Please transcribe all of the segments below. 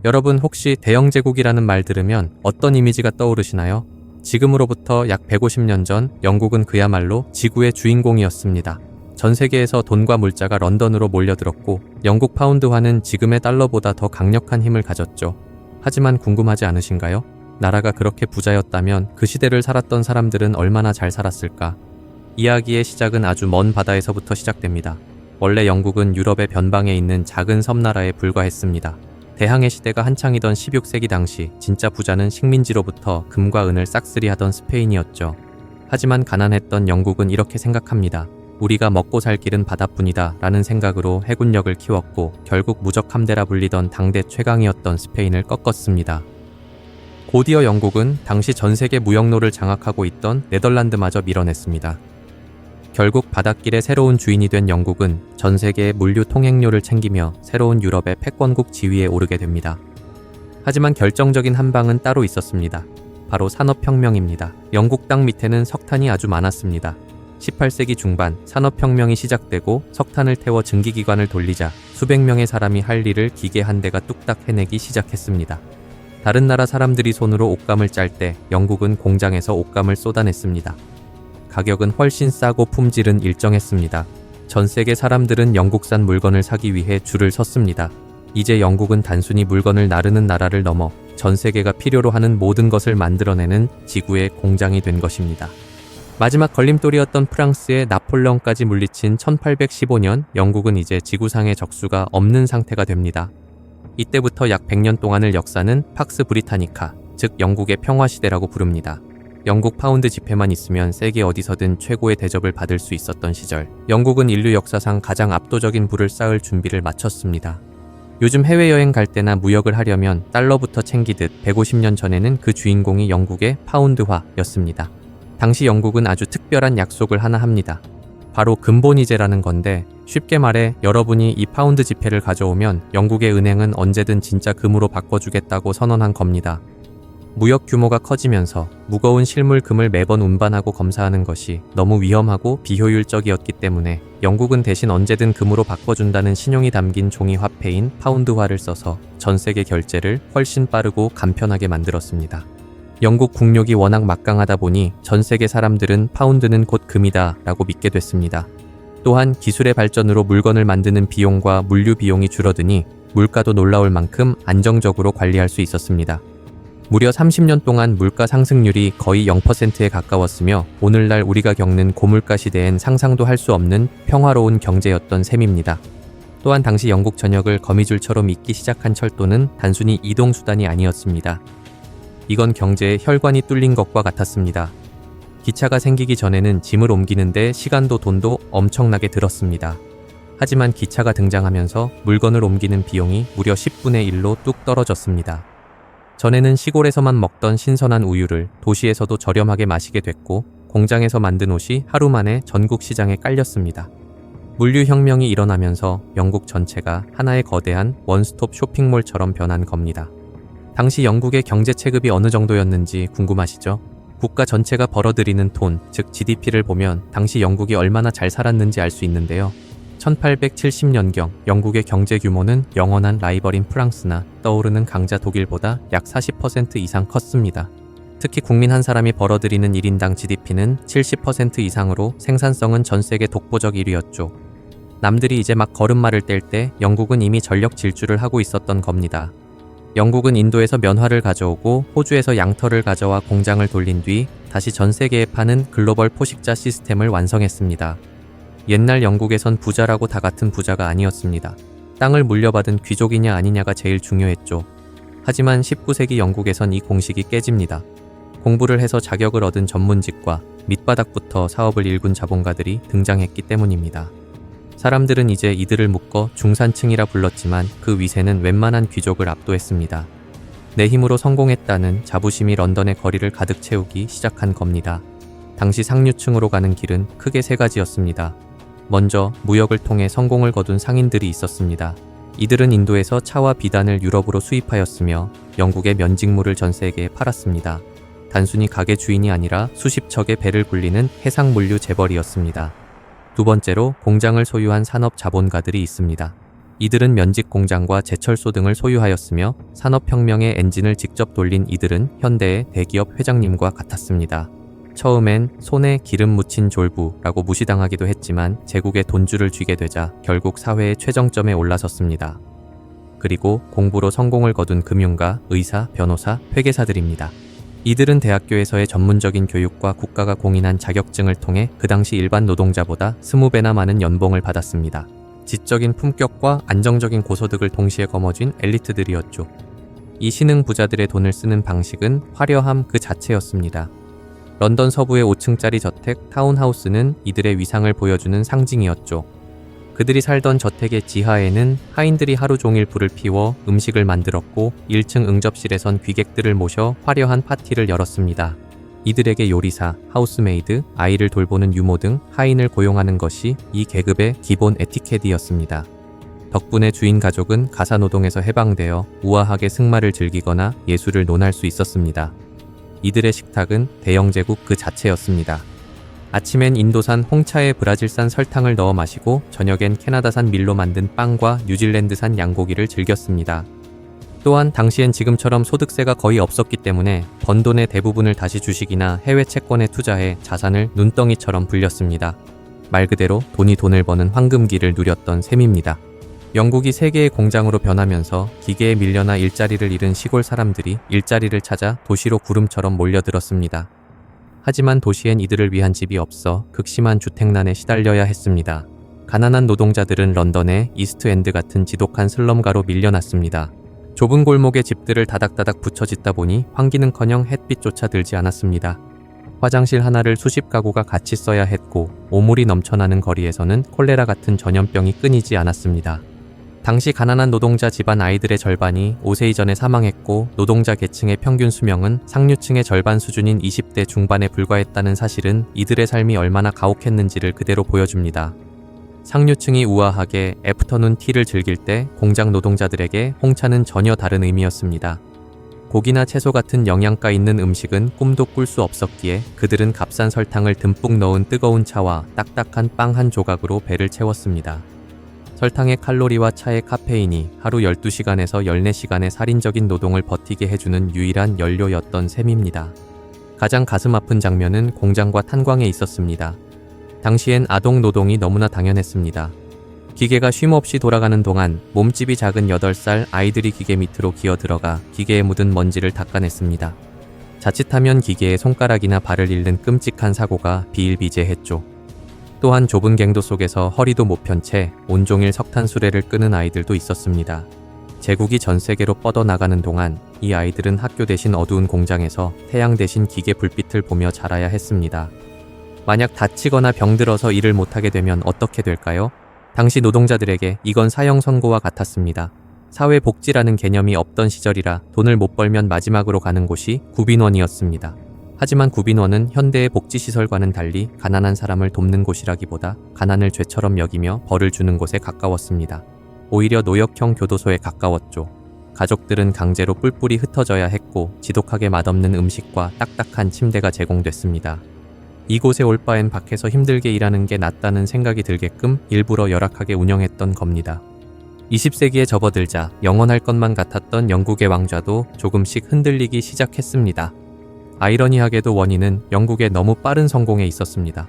여러분 혹시 대영제국이라는 말 들으면 어떤 이미지가 떠오르시나요? 지금으로부터 약 150년 전 영국은 그야말로 지구의 주인공이었습니다. 전 세계에서 돈과 물자가 런던으로 몰려들었고 영국 파운드화는 지금의 달러보다 더 강력한 힘을 가졌죠. 하지만 궁금하지 않으신가요? 나라가 그렇게 부자였다면 그 시대를 살았던 사람들은 얼마나 잘 살았을까? 이야기의 시작은 아주 먼 바다에서부터 시작됩니다. 원래 영국은 유럽의 변방에 있는 작은 섬나라에 불과했습니다. 대항해 시대가 한창이던 16세기 당시 진짜 부자는 식민지로부터 금과 은을 싹쓸이하던 스페인이었죠. 하지만 가난했던 영국은 이렇게 생각합니다. 우리가 먹고 살 길은 바다뿐이다 라는 생각으로 해군력을 키웠고 결국 무적함대라 불리던 당대 최강이었던 스페인을 꺾었습니다. 곧이어 영국은 당시 전세계 무역로를 장악하고 있던 네덜란드마저 밀어냈습니다. 결국 바닷길의 새로운 주인이 된 영국은 전 세계의 물류 통행료를 챙기며 새로운 유럽의 패권국 지위에 오르게 됩니다. 하지만 결정적인 한 방은 따로 있었습니다. 바로 산업혁명입니다. 영국 땅 밑에는 석탄이 아주 많았습니다. 18세기 중반 산업혁명이 시작되고 석탄을 태워 증기기관을 돌리자 수백 명의 사람이 할 일을 기계 한 대가 뚝딱 해내기 시작했습니다. 다른 나라 사람들이 손으로 옷감을 짤 때 영국은 공장에서 옷감을 쏟아냈습니다. 가격은 훨씬 싸고 품질은 일정했습니다. 전 세계 사람들은 영국산 물건을 사기 위해 줄을 섰습니다. 이제 영국은 단순히 물건을 나르는 나라를 넘어 전 세계가 필요로 하는 모든 것을 만들어내는 지구의 공장이 된 것입니다. 마지막 걸림돌이었던 프랑스의 나폴레옹까지 물리친 1815년 영국은 이제 지구상의 적수가 없는 상태가 됩니다. 이때부터 약 100년 동안을 역사는 팍스 브리타니카, 즉 영국의 평화시대라고 부릅니다. 영국 파운드 지폐만 있으면 세계 어디서든 최고의 대접을 받을 수 있었던 시절, 영국은 인류 역사상 가장 압도적인 부를 쌓을 준비를 마쳤습니다. 요즘 해외여행 갈 때나 무역을 하려면 달러부터 챙기듯 150년 전에는 그 주인공이 영국의 파운드화였습니다. 당시 영국은 아주 특별한 약속을 하나 합니다. 바로 근본이제라는 건데 쉽게 말해 여러분이 이 파운드 지폐를 가져오면 영국의 은행은 언제든 진짜 금으로 바꿔주겠다고 선언한 겁니다. 무역 규모가 커지면서 무거운 실물 금을 매번 운반하고 검사하는 것이 너무 위험하고 비효율적이었기 때문에 영국은 대신 언제든 금으로 바꿔준다는 신용이 담긴 종이 화폐인 파운드화를 써서 전 세계 결제를 훨씬 빠르고 간편하게 만들었습니다. 영국 국력이 워낙 막강하다 보니 전 세계 사람들은 파운드는 곧 금이다 라고 믿게 됐습니다. 또한 기술의 발전으로 물건을 만드는 비용과 물류 비용이 줄어드니 물가도 놀라울 만큼 안정적으로 관리할 수 있었습니다. 무려 30년 동안 물가 상승률이 거의 0%에 가까웠으며 오늘날 우리가 겪는 고물가 시대엔 상상도 할 수 없는 평화로운 경제였던 셈입니다. 또한 당시 영국 전역을 거미줄처럼 잇기 시작한 철도는 단순히 이동수단이 아니었습니다. 이건 경제의 혈관이 뚫린 것과 같았습니다. 기차가 생기기 전에는 짐을 옮기는데 시간도 돈도 엄청나게 들었습니다. 하지만 기차가 등장하면서 물건을 옮기는 비용이 무려 10분의 1로 뚝 떨어졌습니다. 전에는 시골에서만 먹던 신선한 우유를 도시에서도 저렴하게 마시게 됐고 공장에서 만든 옷이 하루 만에 전국 시장에 깔렸습니다. 물류혁명이 일어나면서 영국 전체가 하나의 거대한 원스톱 쇼핑몰처럼 변한 겁니다. 당시 영국의 경제 체급이 어느 정도였는지 궁금하시죠? 국가 전체가 벌어들이는 돈, 즉 GDP를 보면 당시 영국이 얼마나 잘 살았는지 알 수 있는데요. 1870년경 영국의 경제 규모는 영원한 라이벌인 프랑스나 떠오르는 강자 독일보다 약 40% 이상 컸습니다. 특히 국민 한 사람이 벌어들이는 1인당 GDP는 70% 이상으로 생산성은 전 세계 독보적 1위였죠. 남들이 이제 막 걸음마를 뗄 때 영국은 이미 전력 질주를 하고 있었던 겁니다. 영국은 인도에서 면화를 가져오고 호주에서 양털을 가져와 공장을 돌린 뒤 다시 전 세계에 파는 글로벌 포식자 시스템을 완성했습니다. 옛날 영국에선 부자라고 다 같은 부자가 아니었습니다. 땅을 물려받은 귀족이냐 아니냐가 제일 중요했죠. 하지만 19세기 영국에선 이 공식이 깨집니다. 공부를 해서 자격을 얻은 전문직과 밑바닥부터 사업을 일군 자본가들이 등장했기 때문입니다. 사람들은 이제 이들을 묶어 중산층이라 불렀지만 그 위세는 웬만한 귀족을 압도했습니다. 내 힘으로 성공했다는 자부심이 런던의 거리를 가득 채우기 시작한 겁니다. 당시 상류층으로 가는 길은 크게 세 가지였습니다. 먼저 무역을 통해 성공을 거둔 상인들이 있었습니다. 이들은 인도에서 차와 비단을 유럽으로 수입하였으며 영국의 면직물을 전 세계에 팔았습니다. 단순히 가게 주인이 아니라 수십 척의 배를 굴리는 해상물류 재벌이었습니다. 두 번째로 공장을 소유한 산업 자본가들이 있습니다. 이들은 면직 공장과 제철소 등을 소유하였으며 산업혁명의 엔진을 직접 돌린 이들은 현대의 대기업 회장님과 같았습니다. 처음엔 손에 기름 묻힌 졸부라고 무시당하기도 했지만 제국에 돈줄을 쥐게 되자 결국 사회의 최정점에 올라섰습니다. 그리고 공부로 성공을 거둔 금융가, 의사, 변호사, 회계사들입니다. 이들은 대학교에서의 전문적인 교육과 국가가 공인한 자격증을 통해 그 당시 일반 노동자보다 20배나 많은 연봉을 받았습니다. 지적인 품격과 안정적인 고소득을 동시에 거머쥔 엘리트들이었죠. 이 신흥 부자들의 돈을 쓰는 방식은 화려함 그 자체였습니다. 런던 서부의 5층짜리 저택 타운하우스는 이들의 위상을 보여주는 상징이었죠. 그들이 살던 저택의 지하에는 하인들이 하루 종일 불을 피워 음식을 만들었고 1층 응접실에선 귀객들을 모셔 화려한 파티를 열었습니다. 이들에게 요리사, 하우스메이드, 아이를 돌보는 유모 등 하인을 고용하는 것이 이 계급의 기본 에티켓이었습니다. 덕분에 주인 가족은 가사노동에서 해방되어 우아하게 승마를 즐기거나 예술을 논할 수 있었습니다. 이들의 식탁은 대영제국 그 자체였습니다. 아침엔 인도산 홍차에 브라질산 설탕을 넣어 마시고 저녁엔 캐나다산 밀로 만든 빵과 뉴질랜드산 양고기를 즐겼습니다. 또한 당시엔 지금처럼 소득세가 거의 없었기 때문에 번 돈의 대부분을 다시 주식이나 해외 채권에 투자해 자산을 눈덩이처럼 불렸습니다. 말 그대로 돈이 돈을 버는 황금기를 누렸던 셈입니다. 영국이 세계의 공장으로 변하면서 기계에 밀려나 일자리를 잃은 시골 사람들이 일자리를 찾아 도시로 구름처럼 몰려들었습니다. 하지만 도시엔 이들을 위한 집이 없어 극심한 주택난에 시달려야 했습니다. 가난한 노동자들은 런던의 이스트엔드 같은 지독한 슬럼가로 밀려났습니다. 좁은 골목에 집들을 다닥다닥 붙여 짓다 보니 환기는커녕 햇빛조차 들지 않았습니다. 화장실 하나를 수십 가구가 같이 써야 했고 오물이 넘쳐나는 거리에서는 콜레라 같은 전염병이 끊이지 않았습니다. 당시 가난한 노동자 집안 아이들의 절반이 5세 이전에 사망했고 노동자 계층의 평균 수명은 상류층의 절반 수준인 20대 중반에 불과했다는 사실은 이들의 삶이 얼마나 가혹했는지를 그대로 보여줍니다. 상류층이 우아하게 애프터눈 티를 즐길 때 공장 노동자들에게 홍차는 전혀 다른 의미였습니다. 고기나 채소 같은 영양가 있는 음식은 꿈도 꿀 수 없었기에 그들은 값싼 설탕을 듬뿍 넣은 뜨거운 차와 딱딱한 빵 한 조각으로 배를 채웠습니다. 설탕의 칼로리와 차의 카페인이 하루 12시간에서 14시간의 살인적인 노동을 버티게 해주는 유일한 연료였던 셈입니다. 가장 가슴 아픈 장면은 공장과 탄광에 있었습니다. 당시엔 아동 노동이 너무나 당연했습니다. 기계가 쉼없이 돌아가는 동안 몸집이 작은 8살 아이들이 기계 밑으로 기어 들어가 기계에 묻은 먼지를 닦아냈습니다. 자칫하면 기계의 손가락이나 발을 잃는 끔찍한 사고가 비일비재했죠. 또한 좁은 갱도 속에서 허리도 못 편 채 온종일 석탄 수레를 끄는 아이들도 있었습니다. 제국이 전 세계로 뻗어나가는 동안 이 아이들은 학교 대신 어두운 공장에서 태양 대신 기계 불빛을 보며 자라야 했습니다. 만약 다치거나 병들어서 일을 못하게 되면 어떻게 될까요? 당시 노동자들에게 이건 사형 선고와 같았습니다. 사회복지라는 개념이 없던 시절이라 돈을 못 벌면 마지막으로 가는 곳이 구빈원이었습니다. 하지만 구빈원은 현대의 복지시설과는 달리 가난한 사람을 돕는 곳이라기보다 가난을 죄처럼 여기며 벌을 주는 곳에 가까웠습니다. 오히려 노역형 교도소에 가까웠죠. 가족들은 강제로 뿔뿔이 흩어져야 했고 지독하게 맛없는 음식과 딱딱한 침대가 제공됐습니다. 이곳에 올 바엔 밖에서 힘들게 일하는 게 낫다는 생각이 들게끔 일부러 열악하게 운영했던 겁니다. 20세기에 접어들자 영원할 것만 같았던 영국의 왕좌도 조금씩 흔들리기 시작했습니다. 아이러니하게도 원인은 영국의 너무 빠른 성공에 있었습니다.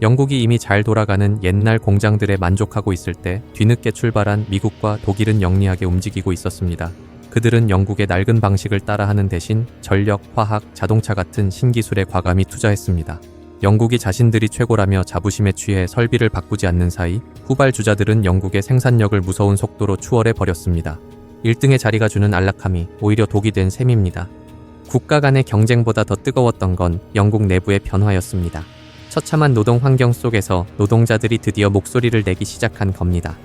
영국이 이미 잘 돌아가는 옛날 공장들에 만족하고 있을 때 뒤늦게 출발한 미국과 독일은 영리하게 움직이고 있었습니다. 그들은 영국의 낡은 방식을 따라하는 대신 전력, 화학, 자동차 같은 신기술에 과감히 투자했습니다. 영국이 자신들이 최고라며 자부심에 취해 설비를 바꾸지 않는 사이 후발주자들은 영국의 생산력을 무서운 속도로 추월해 버렸습니다. 1등의 자리가 주는 안락함이 오히려 독이 된 셈입니다. 국가 간의 경쟁보다 더 뜨거웠던 건 영국 내부의 변화였습니다. 처참한 노동 환경 속에서 노동자들이 드디어 목소리를 내기 시작한 겁니다.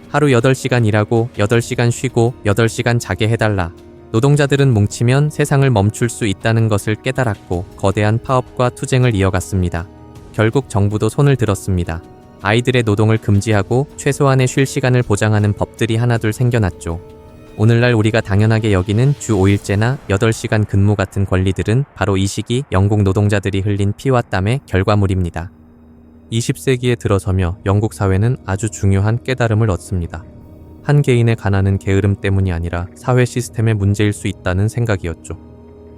하루 8시간 일하고 8시간 쉬고 8시간 자게 해달라. 노동자들은 뭉치면 세상을 멈출 수 있다는 것을 깨달았고 거대한 파업과 투쟁을 이어갔습니다. 결국 정부도 손을 들었습니다. 아이들의 노동을 금지하고 최소한의 쉴 시간을 보장하는 법들이 하나둘 생겨났죠. 오늘날 우리가 당연하게 여기는 주 5일제나 8시간 근무 같은 권리들은 바로 이 시기 영국 노동자들이 흘린 피와 땀의 결과물입니다. 20세기에 들어서며 영국 사회는 아주 중요한 깨달음을 얻습니다. 한 개인의 가난은 게으름 때문이 아니라 사회 시스템의 문제일 수 있다는 생각이었죠.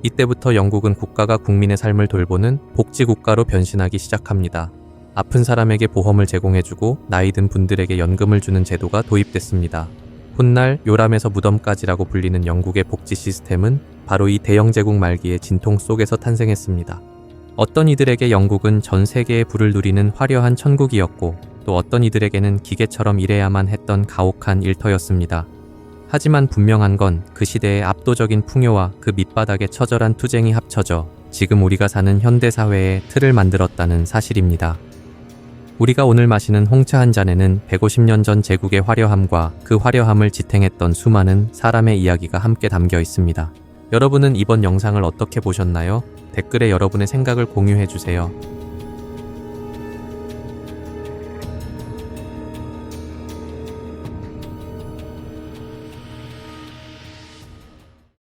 이때부터 영국은 국가가 국민의 삶을 돌보는 복지국가로 변신하기 시작합니다. 아픈 사람에게 보험을 제공해주고 나이 든 분들에게 연금을 주는 제도가 도입됐습니다. 훗날 요람에서 무덤까지라고 불리는 영국의 복지 시스템은 바로 이 대영제국 말기의 진통 속에서 탄생했습니다. 어떤 이들에게 영국은 전 세계의 부를 누리는 화려한 천국이었고 또 어떤 이들에게는 기계처럼 일해야만 했던 가혹한 일터였습니다. 하지만 분명한 건 그 시대의 압도적인 풍요와 그 밑바닥의 처절한 투쟁이 합쳐져 지금 우리가 사는 현대사회의 틀을 만들었다는 사실입니다. 우리가 오늘 마시는 홍차 한 잔에는 150년 전 제국의 화려함과 그 화려함을 지탱했던 수많은 사람의 이야기가 함께 담겨 있습니다. 여러분은 이번 영상을 어떻게 보셨나요? 댓글에 여러분의 생각을 공유해 주세요.